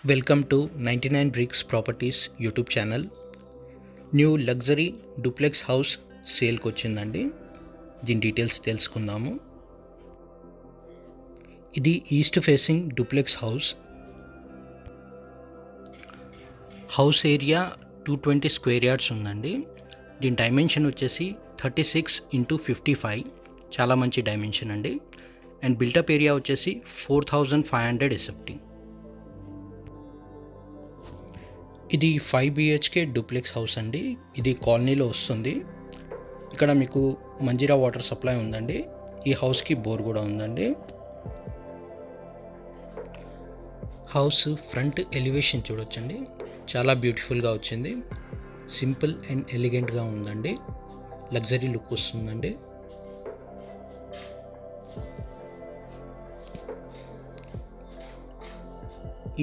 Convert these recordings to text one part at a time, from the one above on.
Welcome to 99 Bricks Properties YouTube channel. New luxury duplex house సేల్కి వచ్చిందండి. దీని details తెలుసుకుందాము. ఇది east facing duplex house. House area 220 square yards ఉందండి. దీని డైమెన్షన్ వచ్చేసి 36x55, చాలా మంచి డైమెన్షన్ అండి. అండ్ బిల్టప్ ఏరియా వచ్చేసి 4500 SFT. ఇది 5 BHK డూప్లెక్స్ హౌస్ అండి. ఇది కాలనీలో వస్తుంది. ఇక్కడ మీకు మంజీరా వాటర్ సప్లై ఉందండి. ఈ హౌస్కి బోర్ కూడా ఉందండి. హౌస్ ఫ్రంట్ ఎలివేషన్ చూడొచ్చండి, చాలా బ్యూటిఫుల్గా వచ్చింది. సింపుల్ అండ్ ఎలిగెంట్గా ఉందండి. లగ్జరీ లుక్ వస్తుందండి.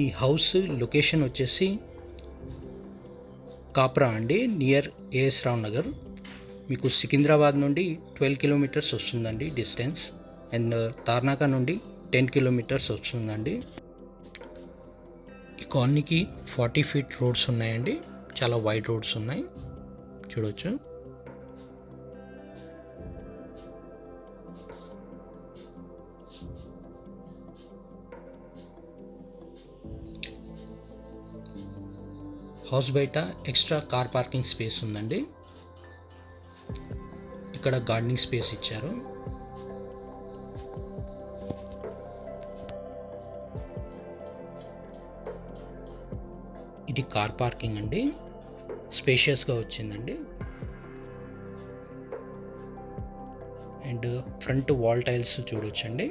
ఈ హౌస్ లొకేషన్ వచ్చేసి కాప్రా అండి, నియర్ ఏఎస్ రావు నగర్. మీకు సికింద్రాబాద్ నుండి 12 కిలోమీటర్స్ వస్తుందండి డిస్టెన్స్. అండ్ తార్నాక నుండి 10 కిలోమీటర్స్ వస్తుందండి. ఈ కాలనీకి 40 ఫీట్ రోడ్స్ ఉన్నాయండి. చాలా వైడ్ రోడ్స్ ఉన్నాయి, చూడవచ్చు. హౌస్ బయట ఎక్స్ట్రా కార్ పార్కింగ్ స్పేస్ ఉందండి. ఇక్కడ గార్డెనింగ్ స్పేస్ ఇచ్చారు. ఇది కార్ పార్కింగ్ అండి, స్పేషియస్గా వచ్చిందండి. అండ్ ఫ్రంట్ వాల్ టైల్స్ చూడొచ్చండి.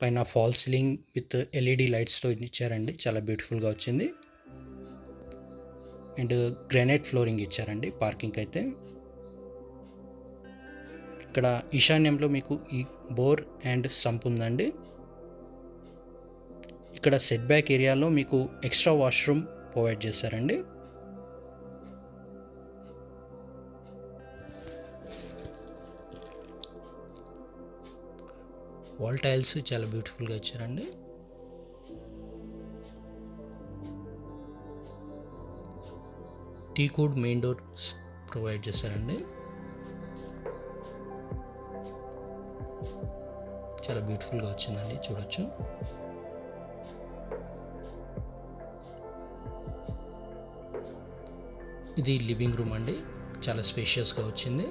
పైన ఫాల్ సీలింగ్ విత్ LED లైట్స్తో ఇచ్చారండి, చాలా బ్యూటిఫుల్గా వచ్చింది. అండ్ గ్రానైట్ ఫ్లోరింగ్ ఇచ్చారండి పార్కింగ్కి అయితే. ఇక్కడ ఈశాన్యంలో మీకు ఈ బోర్ అండ్ సంప్ ఉందండి. ఇక్కడ సెట్ బ్యాక్ ఏరియాలో మీకు ఎక్స్ట్రా వాష్రూమ్ ప్రొవైడ్ చేశారండి. వాల్ టైల్స్ చాలా బ్యూటిఫుల్గా ఇచ్చారండి. టీకుడ్ మెయిన్ డోర్స్ ప్రొవైడ్ చేశారండి. చాలా బ్యూటిఫుల్గా వచ్చిందండి, చూడొచ్చు. ఇది లివింగ్ రూమ్ అండి, చాలా స్పేషియస్గా వచ్చింది.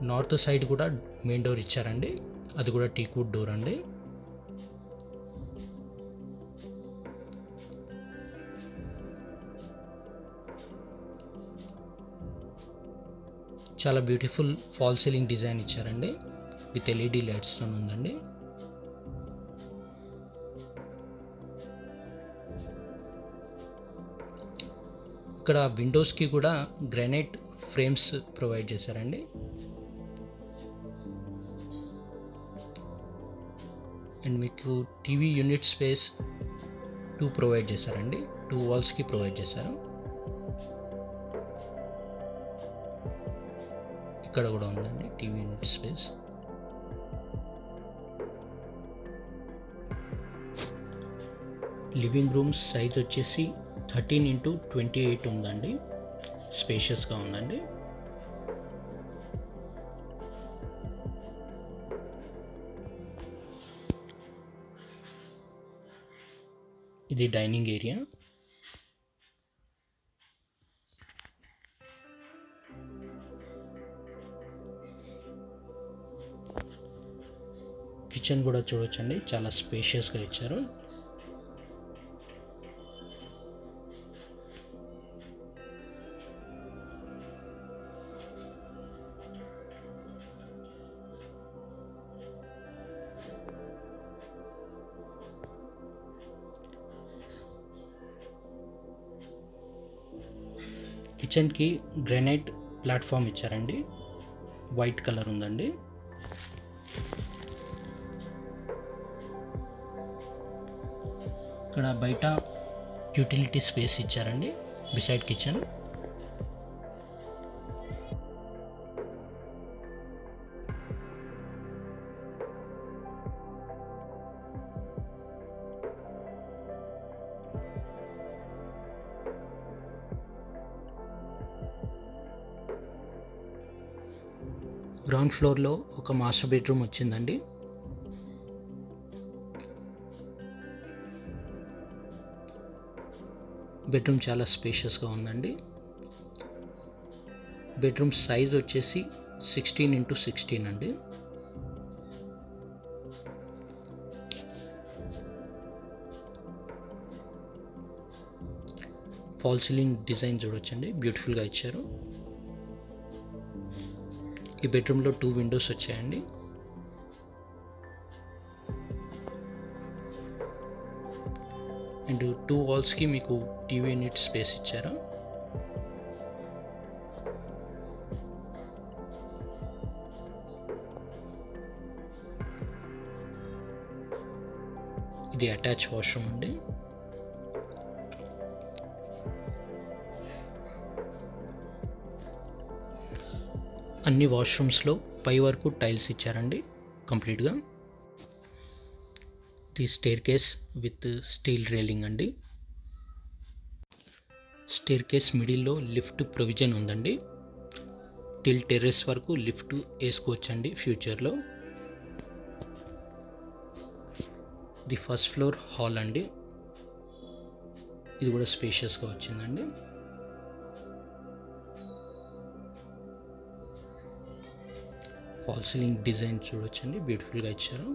నార్త్ సైడ్ కూడా మెయిన్ డోర్ ఇచ్చారండి, అది కూడా టీకుడ్ డోర్ అండి. చాలా బ్యూటిఫుల్ ఫాల్ సీలింగ్ డిజైన్ ఇచ్చారండి, విత్ LED లైట్స్తో ఉందండి. ఇక్కడ విండోస్కి కూడా గ్రానైట్ ఫ్రేమ్స్ ప్రొవైడ్ చేశారండి. అండ్ మీకు టీవీ యూనిట్ స్పేస్ 2 ప్రొవైడ్ చేశారండి, 2 వాల్స్కి ప్రొవైడ్ చేశారు. ఇక్కడ కూడా ఉందండి TV unit space. Living room size వచ్చేసి 13x28 ఉందండి. స్పేషియస్గా ఉందండి. ఇది డైనింగ్ ఏరియా. కిచెన్ కూడా చూడొచ్చండి, చాలా స్పేషియస్గా ఇచ్చారు. కిచెన్కి గ్రానైట్ ప్లాట్ఫామ్ ఇచ్చారండి, వైట్ కలర్ ఉందండి. ఇక్కడ బయట యూటిలిటీ స్పేస్ ఇచ్చారండి బిసైడ్ కిచెన్. గ్రౌండ్ ఫ్లోర్లో ఒక మాస్టర్ బెడ్రూమ్ వచ్చిందండి. బెడ్రూమ్ చాలా స్పేషియస్గా ఉందండి. బెడ్రూమ్ సైజ్ వచ్చేసి 16x16 అండి. ఫాల్ సీలింగ్ డిజైన్ చూడొచ్చండి, బ్యూటిఫుల్గా ఇచ్చారు. ఈ బెడ్రూమ్లో 2 విండోస్ వచ్చాయండి. అండ్ 2 వాల్స్కి మీకు టీవీ యూనిట్ స్పేస్ ఇచ్చారు. ఇది అటాచ్ వాష్రూమ్ అండి. అన్ని వాష్రూమ్స్లో పై వరకు టైల్స్ ఇచ్చారండి కంప్లీట్గా. The staircase with steel railing అండి. స్టేర్ కేస్ మిడిల్లో లిఫ్ట్ ప్రొవిజన్ ఉందండి. టిల్ టెర్రస్ వరకు లిఫ్ట్ వేసుకోవచ్చండి ఫ్యూచర్లో. ది ఫస్ట్ ఫ్లోర్ హాల్ అండి, ఇది కూడా స్పేషియస్గా వచ్చిందండి. ఫాల్ సీలింగ్ డిజైన్ చూడొచ్చండి, బ్యూటిఫుల్గా ఇచ్చారు.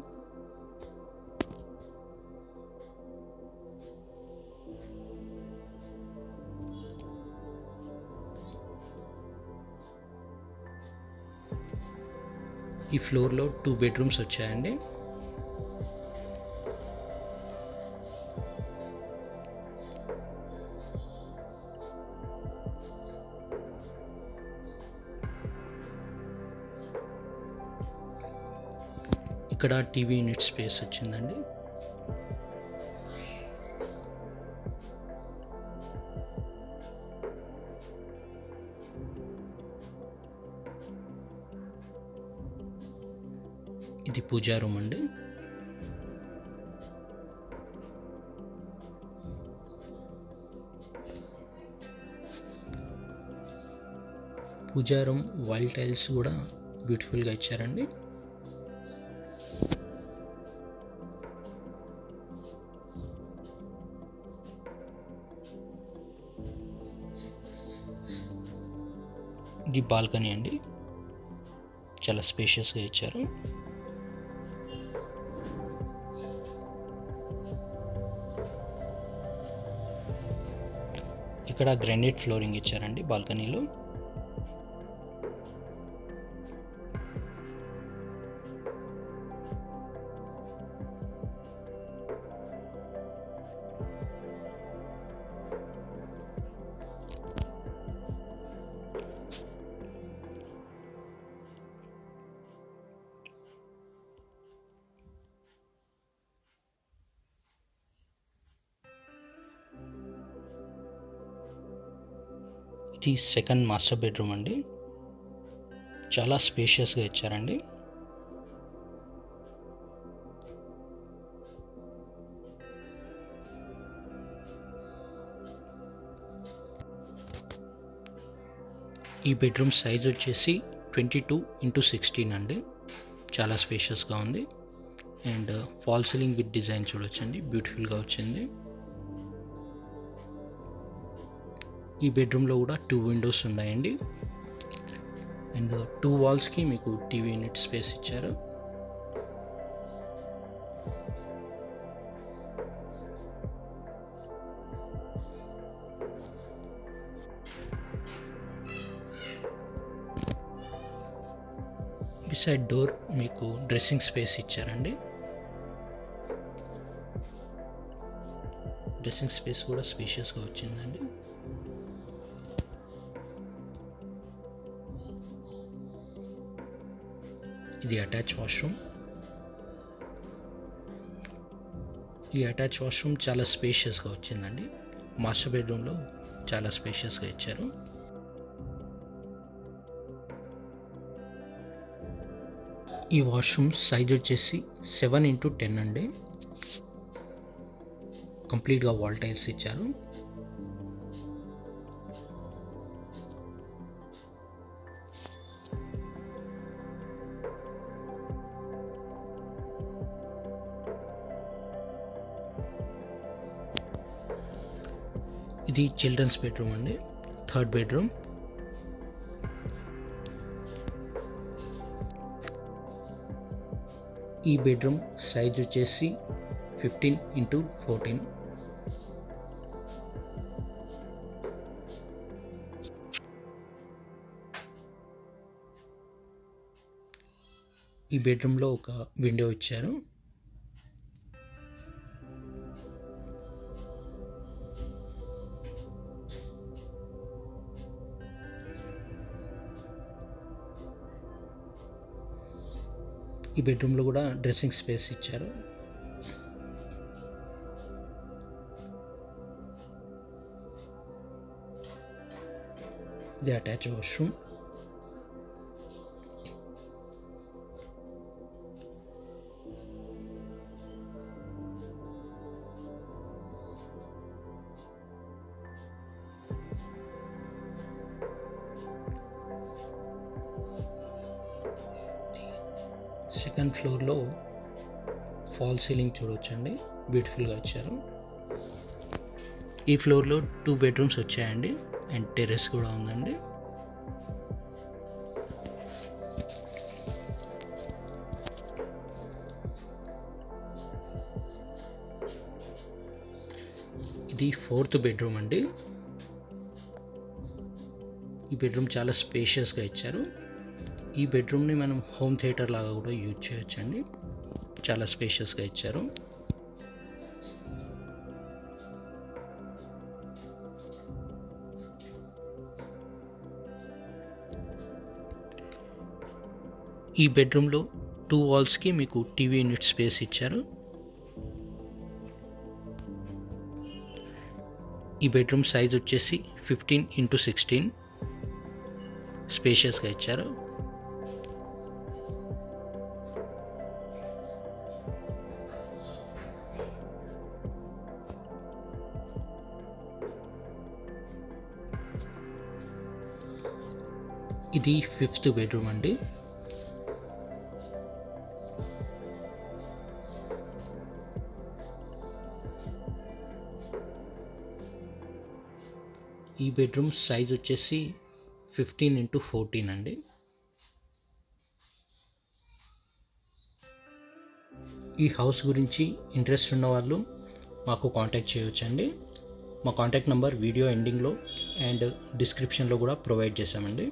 ఈ ఫ్లోర్లో 2 బెడ్రూమ్స్ వచ్చాయండి. ఇక్కడ టీవీ యూనిట్ స్పేస్ వచ్చిందండి. ఇది పూజా రూమ్ అండి. పూజా రూమ్ వైల్డ్ టైల్స్ కూడా బ్యూటిఫుల్గా ఇచ్చారండి. ఇది బాల్కనీ అండి, చాలా స్పేషియస్గా ఇచ్చారు. ఇక్కడ గ్రానైట్ ఫ్లోరింగ్ ఇచ్చారండి బాల్కనీలో. ఇది సెకండ్ మాస్టర్ బెడ్రూమ్ అండి. చాలా స్పేషియస్గా ఇచ్చారండి. ఈ బెడ్రూమ్ సైజ్ వచ్చేసి 22x16 అండి. చాలా స్పేషియస్గా ఉంది. And fall ceiling with design చూడొచ్చండి, బ్యూటిఫుల్గా వచ్చింది. ఈ బెడ్రూమ్లో కూడా 2 విండోస్ ఉన్నాయండి. అండ్ 2 వాల్స్కి మీకు టీవీ యూనిట్ స్పేస్ ఇచ్చారు. బిసైడ్ డోర్ మీకు డ్రెస్సింగ్ స్పేస్ ఇచ్చారండి. డ్రెస్సింగ్ స్పేస్ కూడా స్పేషియస్గా వచ్చిందండి. ఇది అటాచ్ వాష్రూమ్. ఈ అటాచ్ వాష్రూమ్ చాలా స్పేషియస్గా వచ్చిందండి. మాస్టర్ బెడ్రూమ్లో చాలా స్పేషియస్గా ఇచ్చారు. ఈ వాష్రూమ్ సైజ్ వచ్చేసి 7x10 అండి. కంప్లీట్గా వాల్ టైల్స్ ఇచ్చారు. ఇది చిల్డ్రన్స్ బెడ్రూమ్ అండి, 3rd బెడ్రూమ్. ఈ బెడ్రూమ్ సైజ్ వచ్చేసి 15x14. ఈ బెడ్రూమ్లో ఒక విండో ఇచ్చారు. ఈ బెడ్రూమ్లో కూడా డ్రెస్సింగ్ స్పేస్ ఇచ్చారు. ఇది అటాచ్ వాష్రూమ్. సెకండ్ ఫ్లోర్లో ఫాల్ సీలింగ్ చూడొచ్చండి, బ్యూటిఫుల్గా ఇచ్చారు. ఈ ఫ్లోర్లో 2 బెడ్రూమ్స్ వచ్చాయండి అండ్ టెర్రస్ కూడా ఉందండి. ఇది 4th బెడ్రూమ్ అండి. ఈ బెడ్రూమ్ చాలా స్పేషియస్గా ఇచ్చారు. ఈ బెడ్రూమ్ని మనం హోమ్ థియేటర్ లాగా కూడా యూజ్ చేయొచ్చండి. చాలా స్పేషియస్గా ఇచ్చారు. ఈ బెడ్రూమ్లో 2 వాల్స్కి మీకు టీవీ యూనిట్ స్పేస్ ఇచ్చారు. ఈ బెడ్రూమ్ సైజ్ వచ్చేసి 15x16 స్పేషియస్గా ఇచ్చారు. ఇది 5th బెడ్రూమ్ అండి. ఈ బెడ్రూమ్ సైజ్ వచ్చేసి 15x14 అండి. ఈ హౌస్ గురించి ఇంట్రెస్ట్ ఉన్న వాళ్ళు మాకు కాంటాక్ట్ చేయవచ్చండి. మా కాంటాక్ట్ నెంబర్ వీడియో ఎండింగ్లో అండ్ డిస్క్రిప్షన్లో కూడా ప్రొవైడ్ చేశామండి.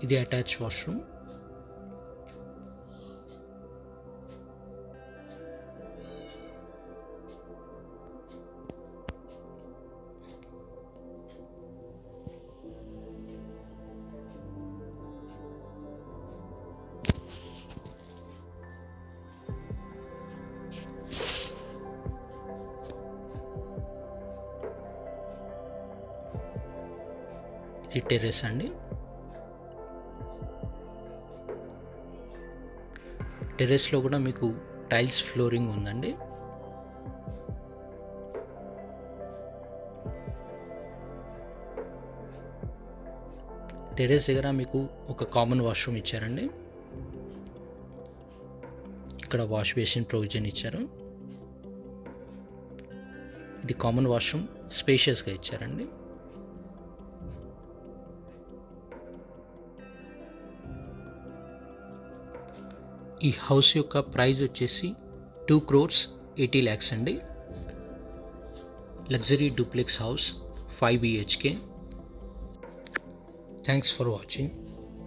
ఇది అటాచ్ వాష్రూమ్. ఇది టెర్రస్ అండి. టెర్రస్లో కూడా మీకు టైల్స్ ఫ్లోరింగ్ ఉందండి. టెర్రస్ దగ్గర మీకు ఒక కామన్ వాష్రూమ్ ఇచ్చారండి. ఇక్కడ వాష్ బేసిన్ ప్రొవిజన్ ఇచ్చారు. ఇది కామన్ వాష్రూమ్ స్పేషియస్గా ఇచ్చారండి. ఈ హౌస్ యొక్క ప్రైస్ వచ్చేసి 2,80 lakhs అండి. Luxury duplex house 5 BHK. Thanks for watching.